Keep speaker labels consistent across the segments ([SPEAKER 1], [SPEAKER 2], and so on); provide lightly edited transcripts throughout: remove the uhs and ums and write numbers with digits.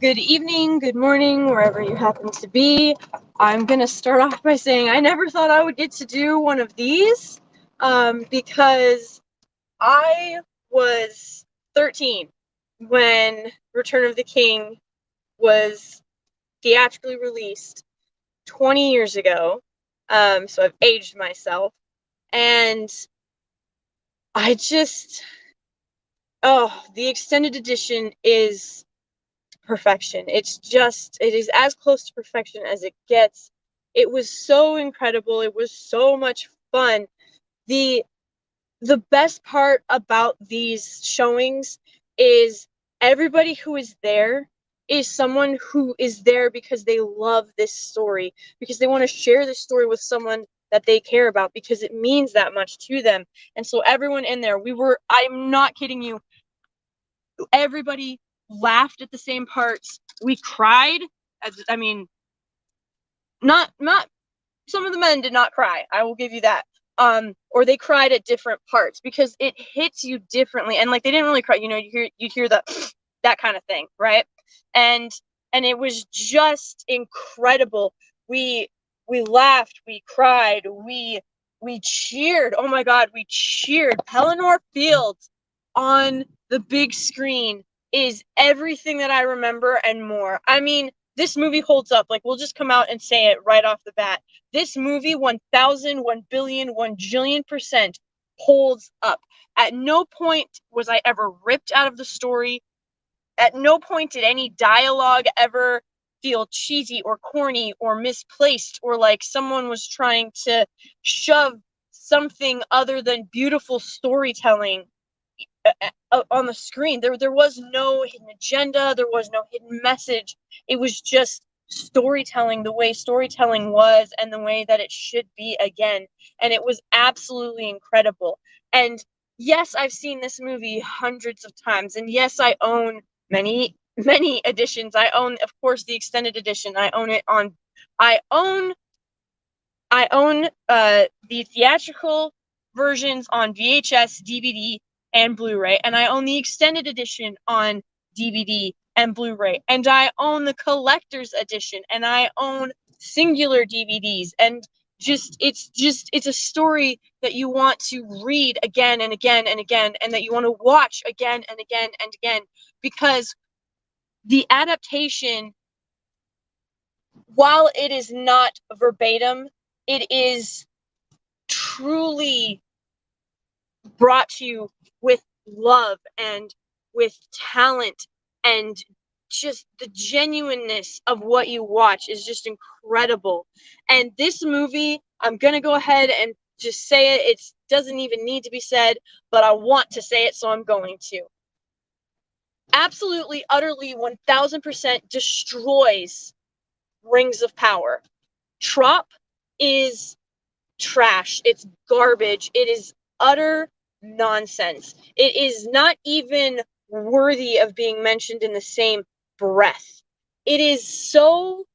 [SPEAKER 1] Good evening, good morning, wherever you happen to be. I'm going to start off by saying I never thought I would get to do one of these because I was 13 when Return of the King was theatrically released 20 years ago. So I've aged myself. And I just, the extended edition is perfection. It is as close to perfection as it gets. It was so incredible. It was so much fun. The best part about these showings is everybody who is there is someone who is there because they love this story, because they want to share this story with someone that they care about, because it means that much to them. And so everyone in there, I'm not kidding you, everybody laughed at the same parts. We cried. I mean, not some of the men did not cry. I will give you that. Or they cried at different parts because it hits you differently. And like they didn't really cry, you hear the that kind of thing, right? And it was just incredible. We laughed, we cried, we cheered. Oh my God, we cheered. Pelennor Fields on the big screen is everything that I remember and more. I mean, this movie holds up. Like, we'll just come out and say it right off the bat. This movie, 1,000, 1 billion, 1 jillion% holds up. At no point was I ever ripped out of the story. At no point did any dialogue ever feel cheesy or corny or misplaced, or like someone was trying to shove something other than beautiful storytelling on the screen. There was no hidden agenda. There was no hidden message. It was just storytelling the way storytelling was and the way that it should be again. And it was absolutely incredible. And yes, I've seen this movie hundreds of times. And yes, I own many editions. I own, of course, the extended edition. I own the theatrical versions on VHS, DVD, and Blu-ray, and I own the extended edition on DVD and Blu-ray, and I own the collector's edition, and I own singular DVDs, and it's a story that you want to read again and again and again, and that you want to watch again and again and again, because the adaptation, while it is not verbatim, it is truly brought to you with love and with talent, and just the genuineness of what you watch is just incredible. And this movie, I'm gonna go ahead and just say it. It doesn't even need to be said, but I want to say it, so I'm going to. Absolutely, utterly, 1000% destroys Rings of Power. Trop is trash. It's garbage. It is utter nonsense. It is not even worthy of being mentioned in the same breath. It is so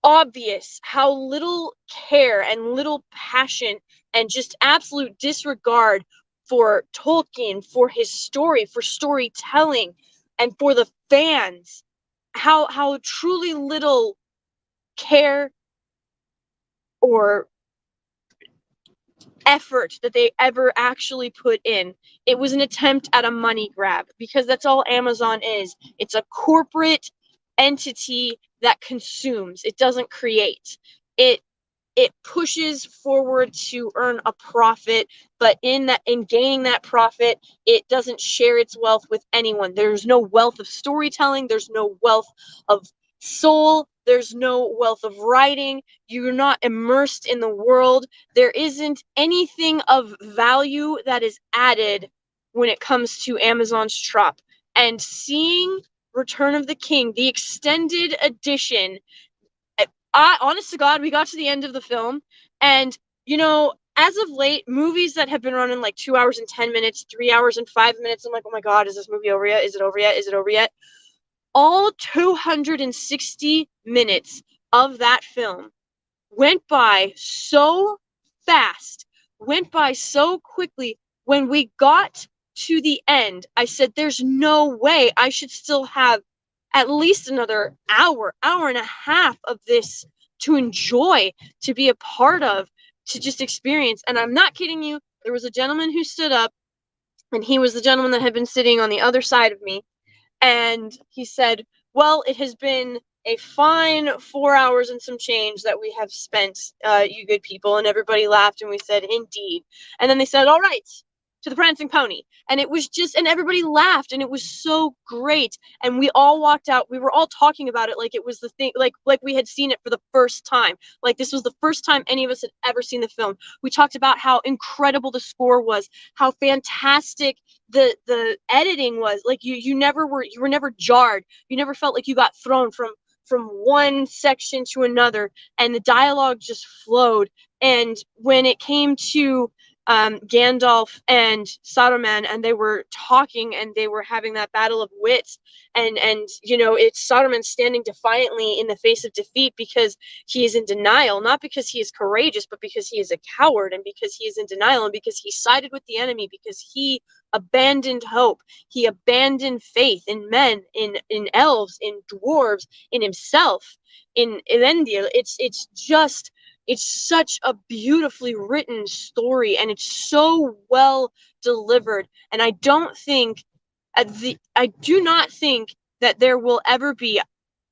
[SPEAKER 1] obvious how little care and little passion and just absolute disregard for Tolkien, for his story, for storytelling, and for the fans, how truly little care or effort that they ever actually put in. It was an attempt at a money grab, because that's all Amazon is. It's a corporate entity that consumes. It doesn't create. It pushes forward to earn a profit, but in gaining that profit, it doesn't share its wealth with anyone. There's no wealth of storytelling. There's no wealth of soul. There's no wealth of writing. You're not immersed in the world. There isn't anything of value that is added when it comes to Amazon's Trop. And seeing Return of the King, the extended edition, honest to God, we got to the end of the film, and as of late, movies that have been running like 2 hours and 10 minutes, 3 hours and 5 minutes, I'm like, oh my God, is this movie over yet? Is it over yet? Is it over yet? All 260 minutes of that film went by so fast, went by so quickly. When we got to the end, I said, there's no way I should still have at least another hour and a half of this to enjoy, to be a part of, to just experience. And I'm not kidding you. There was a gentleman who stood up, and he was the gentleman that had been sitting on the other side of me. And he said, well, it has been a fine 4 hours and some change that we have spent, you good people. And everybody laughed, and we said, indeed. And then they said, all right, to the prancing pony. And it was just, and everybody laughed, and it was so great. And we all walked out. We were all talking about it like it was the thing, like we had seen it for the first time. Like this was the first time any of us had ever seen the film. We talked about how incredible the score was, how fantastic the editing was. Like you were never jarred. You never felt like you got thrown from one section to another, and the dialogue just flowed. And when it came to Gandalf and Saruman, and they were talking, and they were having that battle of wits, and it's Saruman standing defiantly in the face of defeat because he is in denial, not because he is courageous, but because he is a coward, and because he is in denial, and because he sided with the enemy, because he abandoned hope, he abandoned faith in men, in elves, in dwarves, in himself, in Elendil. It's such a beautifully written story, and it's so well delivered. And I do not think that there will ever be,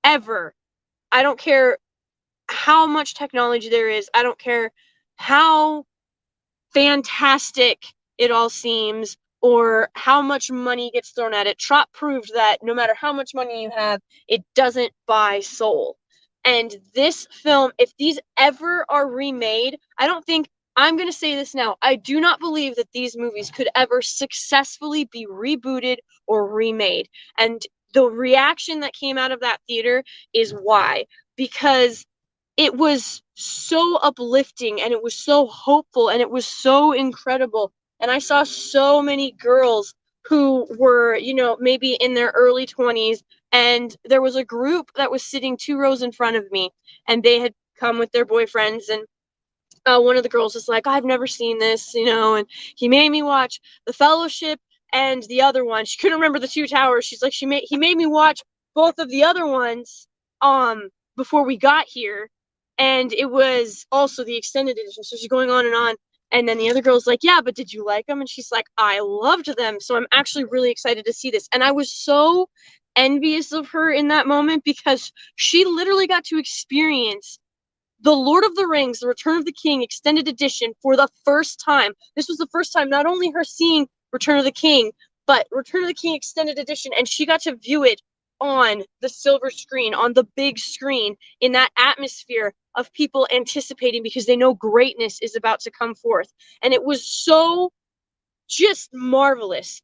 [SPEAKER 1] ever, I don't care how much technology there is, I don't care how fantastic it all seems, or how much money gets thrown at it. Trot proved that no matter how much money you have, it doesn't buy soul. And this film, if these ever are remade, I'm going to say this now, I do not believe that these movies could ever successfully be rebooted or remade. And the reaction that came out of that theater is why. Because it was so uplifting, and it was so hopeful, and it was so incredible. And I saw so many girls who were, maybe in their early 20s, and there was a group that was sitting 2 rows in front of me, and they had come with their boyfriends. And one of the girls was like, I've never seen this, and he made me watch The Fellowship and the other one. She couldn't remember the Two Towers. She's like, he made me watch both of the other ones before we got here, and it was also the extended edition. So she's going on and on. And then the other girl's like, yeah, but did you like them? And she's like, I loved them. So I'm actually really excited to see this. And I was so envious of her in that moment, because she literally got to experience the Lord of the Rings, The Return of the King extended edition for the first time. This was the first time not only her seeing Return of the King, but Return of the King extended edition, and she got to view it on the silver screen, on the big screen, in that atmosphere of people anticipating because they know greatness is about to come forth. And it was so just marvelous,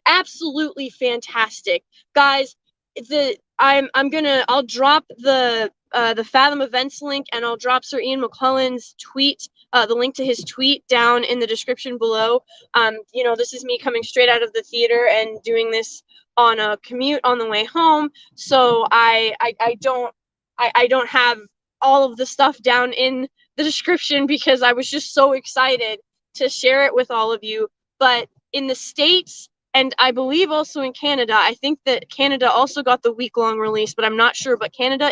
[SPEAKER 1] absolutely fantastic. Guys, I'll drop the Fathom Events link, and I'll drop Sir Ian McKellen's tweet, the link to his tweet down in the description below. This is me coming straight out of the theater and doing this on a commute on the way home, so I don't have all of the stuff down in the description, because I was just so excited to share it with all of you. But in the States, and I believe also in Canada, I think that Canada also got the week-long release, but I'm not sure. But Canada,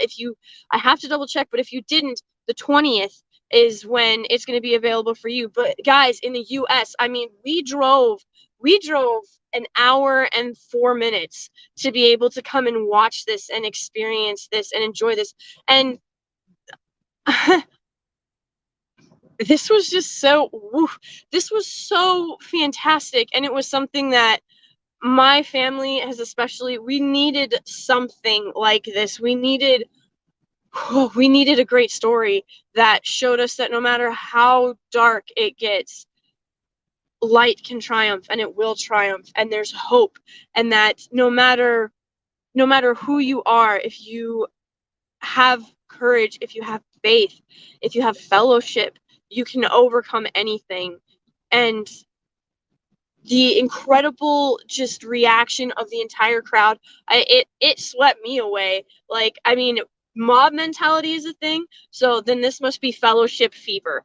[SPEAKER 1] I have to double check, but if you didn't, the 20th is when it's going to be available for you. But guys, in the US, I mean, we drove an hour and 4 minutes to be able to come and watch this and experience this and enjoy this. And this was just this was so fantastic. And it was something that my family has we needed something like this. We needed a great story that showed us that no matter how dark it gets, light can triumph, and it will triumph, and there's hope. And that no matter who you are, if you have courage, if you have faith, if you have fellowship, you can overcome anything. And the incredible just reaction of the entire crowd, it swept me away. Like, I mean, mob mentality is a thing, so then this must be Fellowship fever.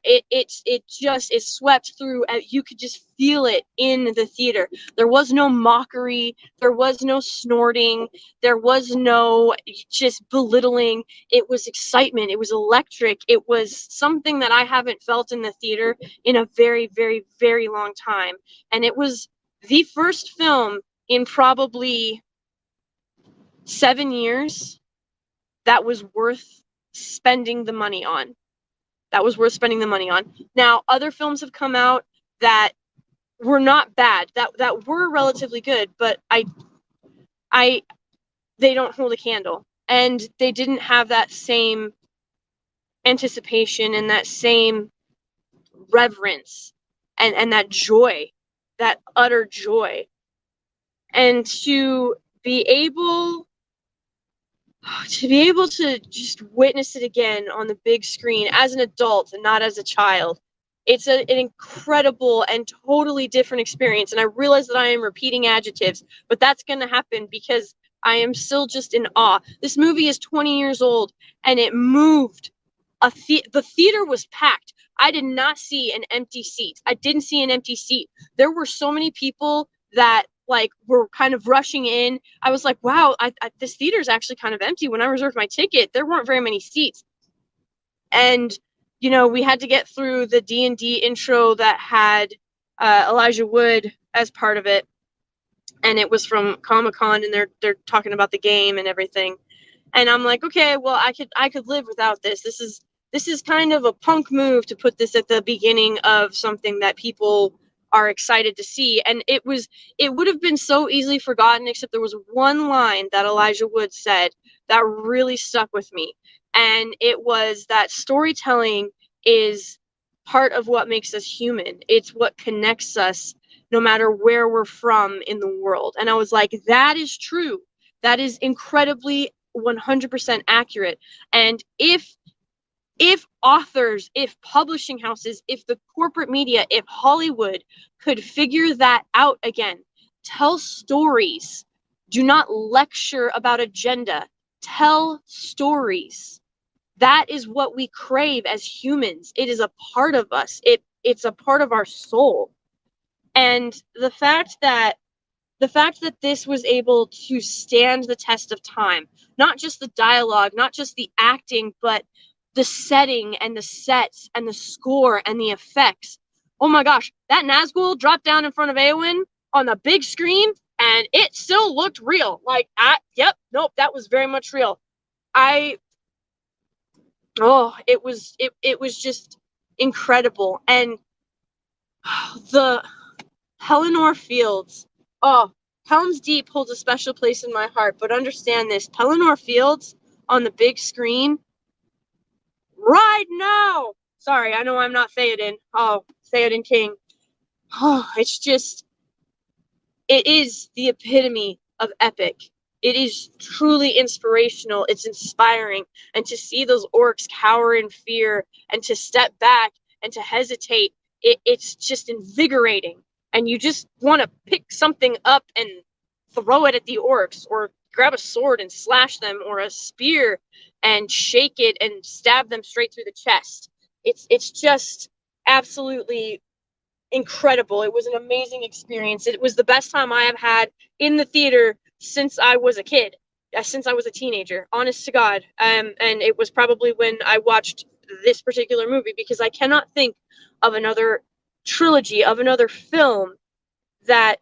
[SPEAKER 1] It swept through. You could just feel it in the theater. There was no mockery. There was no snorting. There was no just belittling. It was excitement. It was electric. It was something that I haven't felt in the theater in a very, very, very long time. And it was the first film in probably 7 years that was worth spending the money on. Now, other films have come out that were not bad, that were relatively good, but they don't hold a candle, and they didn't have that same anticipation and that same reverence and that joy, that utter joy. And to be able to just witness it again on the big screen as an adult and not as a child, it's an incredible and totally different experience. And I realize that I am repeating adjectives, but that's going to happen because I am still just in awe. This movie is 20 years old, and it moved. The theater was packed. I did not see an empty seat. There were so many people that like were kind of rushing in. I was like, wow, this theater is actually kind of empty. When I reserved my ticket, there weren't very many seats. And, we had to get through the D&D intro that had Elijah Wood as part of it. And it was from Comic-Con, and they're talking about the game and everything. And I'm like, okay, well, I could live without this. This is kind of a punk move to put this at the beginning of something that people are excited to see. And it would have been so easily forgotten, except there was one line that Elijah Wood said that really stuck with me. And it was that storytelling is part of what makes us human. It's what connects us no matter where we're from in the world. And I was like, that is true. That is incredibly 100% accurate. And if authors, if publishing houses, if the corporate media, if Hollywood could figure that out again, tell stories, do not lecture about agenda, tell stories. That is what we crave as humans. It is a part of us. It's a part of our soul. And the fact that this was able to stand the test of time, not just the dialogue, not just the acting, but the setting and the sets and the score and the effects. Oh my gosh, that Nazgul dropped down in front of Eowyn on the big screen, and it still looked real. That was very much real. It was just incredible. And the Pelennor Fields, Helm's Deep holds a special place in my heart, but understand this, Pelennor Fields on the big screen right now. Sorry, I know I'm not Theoden. Theoden King. It is the epitome of epic. It is truly inspirational. It's inspiring. And to see those orcs cower in fear and to step back and to hesitate, it's just invigorating. And you just want to pick something up and throw it at the orcs, or grab a sword and slash them, or a spear and shake it and stab them straight through the chest. It's just absolutely incredible. It was an amazing experience. It was the best time I have had in the theater since I was a kid, since I was a teenager, honest to God. And it was probably when I watched this particular movie, because I cannot think of another trilogy, of another film that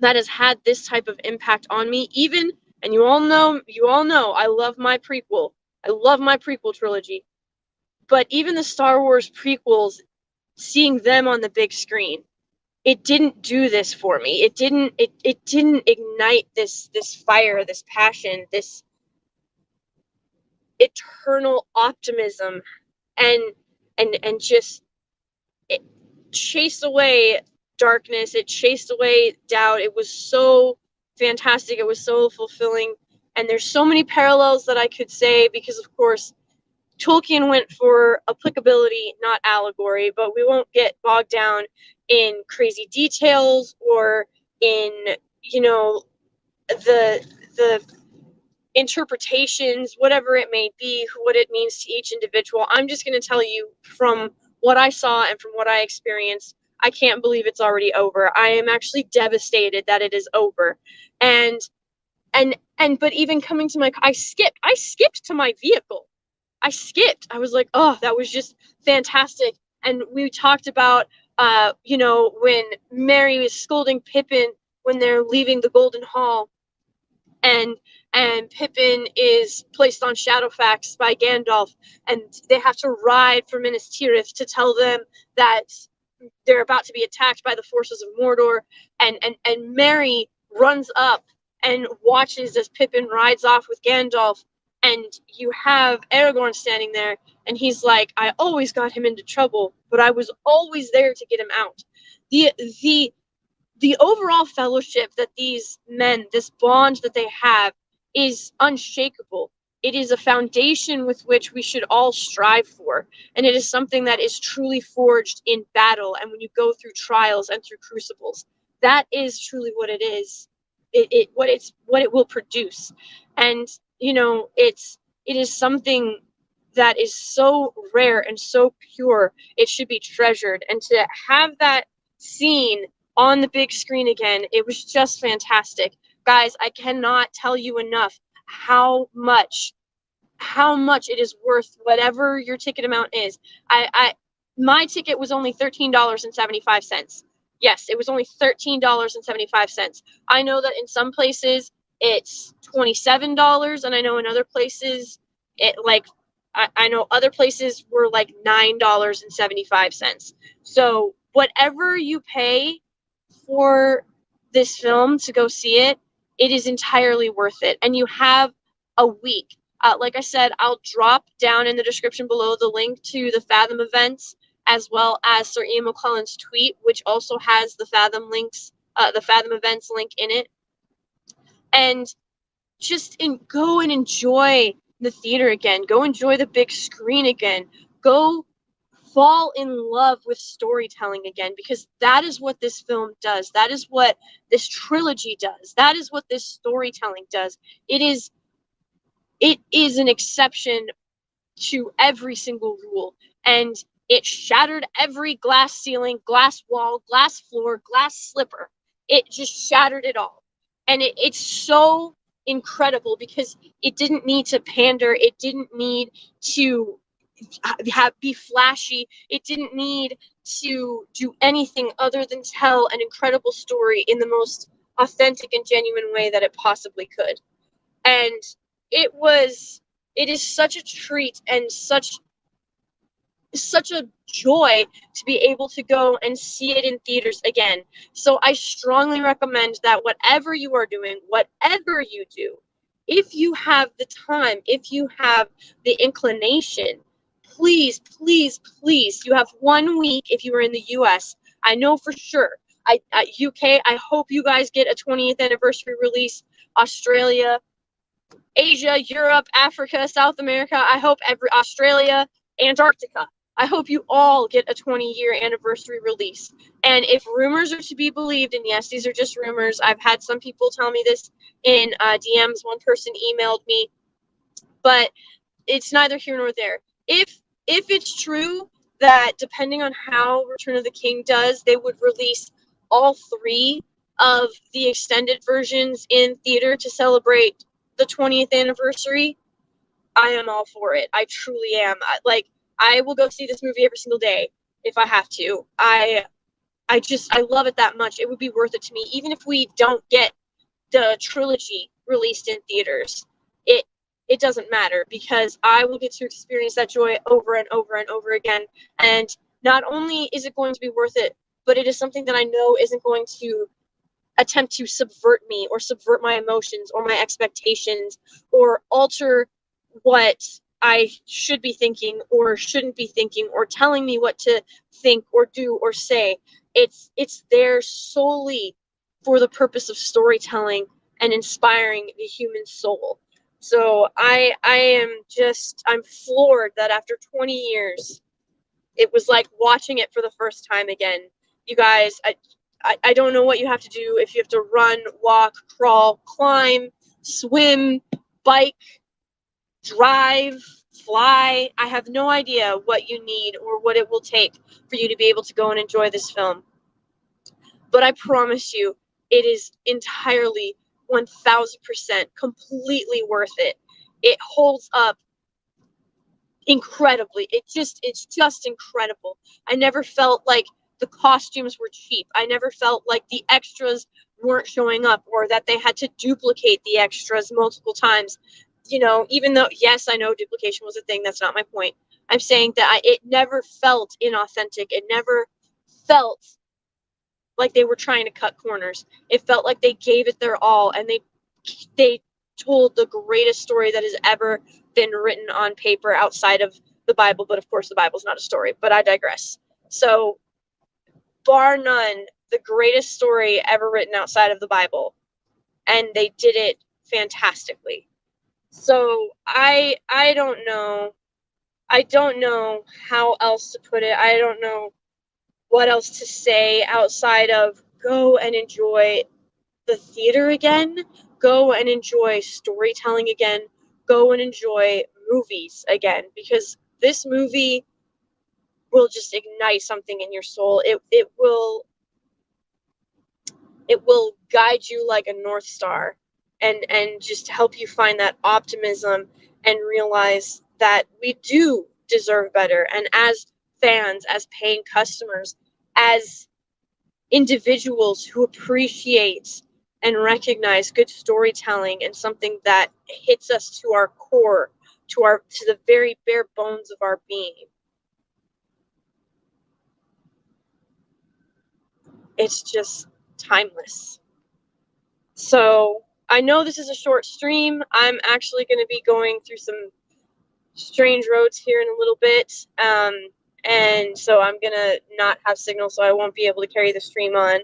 [SPEAKER 1] has had this type of impact on me. Even, and you all know, I love my prequel trilogy. But even the Star Wars prequels, seeing them on the big screen, it didn't do this for me. It didn't ignite this fire, this passion, this eternal optimism, and just it chased away darkness. It chased away doubt. It was so fantastic. It was so fulfilling. And there's so many parallels that I could say, because of course Tolkien went for applicability, not allegory, but we won't get bogged down in crazy details or in, the interpretations, whatever it may be, what it means to each individual. I'm just going to tell you from what I saw and from what I experienced, I can't believe it's already over. I am actually devastated that it is over. And but even coming to my, I skipped to my vehicle. I was like, oh, that was just fantastic. And we talked about, when Mary was scolding Pippin when they're leaving the Golden Hall, and Pippin is placed on Shadowfax by Gandalf, and they have to ride for Minas Tirith to tell them that they're about to be attacked by the forces of Mordor, and Mary runs up and watches as Pippin rides off with Gandalf, and you have Aragorn standing there, and he's like, I always got him into trouble, but I was always there to get him out. The overall fellowship that these men, this bond that they have, is unshakable. It is a foundation with which we should all strive for, and it is something that is truly forged in battle and when you go through trials and through crucibles. That is truly what it is. What it will produce. And it is something that is so rare and so pure, it should be treasured. And to have that scene on the big screen again, it was just fantastic. Guys, I cannot tell you enough how much it is worth whatever your ticket amount is. My ticket was only $13.75. Yes, it was only $13.75. I know that in some places it's $27, and I know in other places I know other places were like $9.75. So whatever you pay for this film to go see it, it is entirely worth it. And you have a week. Like I said, I'll drop down in the description below the link to the Fathom events, as well as Sir Ian McKellen's tweet, which also has the Fathom events link in it. And just go and enjoy the theater again. Go enjoy the big screen again. Go fall in love with storytelling again, because that is what this film does. That is what this trilogy does. That is what this storytelling does. It is an exception to every single rule, and it shattered every glass ceiling, glass wall, glass floor, glass slipper. It just shattered it all. And it's so incredible because it didn't need to pander. It didn't need to be flashy. It didn't need to do anything other than tell an incredible story in the most authentic and genuine way that it possibly could. And it is such a treat and such a joy to be able to go and see it in theaters again. So I strongly recommend that whatever you are doing, whatever you do, if you have the time, if you have the inclination, please, please, please, you have 1 week if you are in the US. I know for sure. UK, I hope you guys get a 20th anniversary release. Australia, Asia, Europe, Africa, South America, I hope Australia, Antarctica. I hope you all get a 20-year anniversary release. And if rumors are to be believed, and yes, these are just rumors, I've had some people tell me this in DMs. One person emailed me, but it's neither here nor there. If it's true that depending on how Return of the King does, they would release all 3 of the extended versions in theater to celebrate the 20th anniversary, I am all for it. I truly am. I will go see this movie every single day if I have to. I love it that much. It would be worth it to me, even if we don't get the trilogy released in theaters. It doesn't matter, because I will get to experience that joy over and over and over again. And not only is it going to be worth it, but it is something that I know isn't going to attempt to subvert me or subvert my emotions or my expectations or alter what I should be thinking or shouldn't be thinking or telling me what to think or do or say. It's there solely for the purpose of storytelling and inspiring the human soul. So I'm floored that after 20 years, it was like watching it for the first time again. You guys, I don't know what you have to do, if you have to run, walk, crawl, climb, swim, bike, drive, fly. I have no idea what you need or what it will take for you to be able to go and enjoy this film. But I promise you, it is entirely 1000% completely worth it. It holds up incredibly. It's just incredible. I never felt like the costumes were cheap. I never felt like the extras weren't showing up or that they had to duplicate the extras multiple times. You know, even though, yes, I know duplication was a thing, that's not my point. I'm saying that it never felt inauthentic. It never felt like they were trying to cut corners. It felt like they gave it their all, and they told the greatest story that has ever been written on paper outside of the Bible. But of course, the Bible's not a story, but I digress. So, bar none, the greatest story ever written outside of the Bible, and they did it fantastically. So I don't know. I don't know how else to put it. I don't know what else to say outside of go and enjoy the theater again, go and enjoy storytelling again, go and enjoy movies again, because this movie will just ignite something in your soul. It will guide you like a North Star, and just help you find that optimism and realize that we do deserve better. And as fans, as paying customers, as individuals who appreciate and recognize good storytelling and something that hits us to our core, to the very bare bones of our being, it's just timeless. So I know this is a short stream. I'm actually going to be going through some strange roads here in a little bit. And so I'm going to not have signal, so I won't be able to carry the stream on.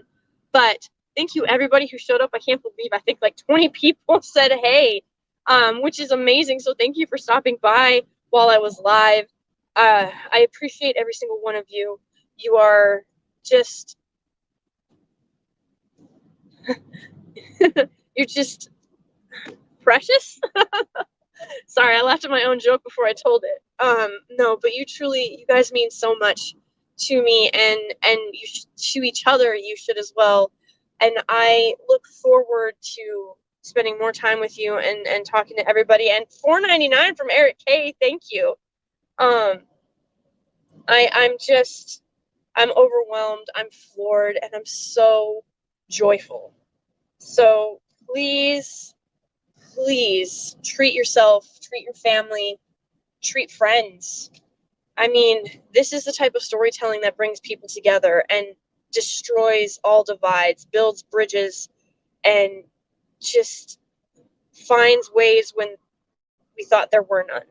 [SPEAKER 1] But thank you, everybody who showed up. I can't believe I think like 20 people said hey, which is amazing. So thank you for stopping by while I was live. I appreciate every single one of you. You are just, you're just precious. Sorry, I laughed at my own joke before I told it. No, but you guys mean so much to me, and to each other. You should as well. And I look forward to spending more time with you and talking to everybody. And $4.99 from Eric K. Thank you. I'm overwhelmed. I'm floored, and I'm so joyful. So please treat yourself, treat your family, treat friends. I mean, this is the type of storytelling that brings people together and destroys all divides, builds bridges, and just finds ways when we thought there were none.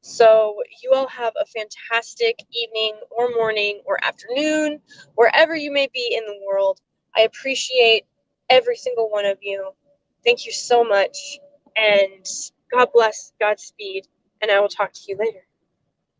[SPEAKER 1] So you all have a fantastic evening or morning or afternoon, wherever you may be in the world. I appreciate every single one of you. Thank you so much, and God bless, Godspeed, and I will talk to you later.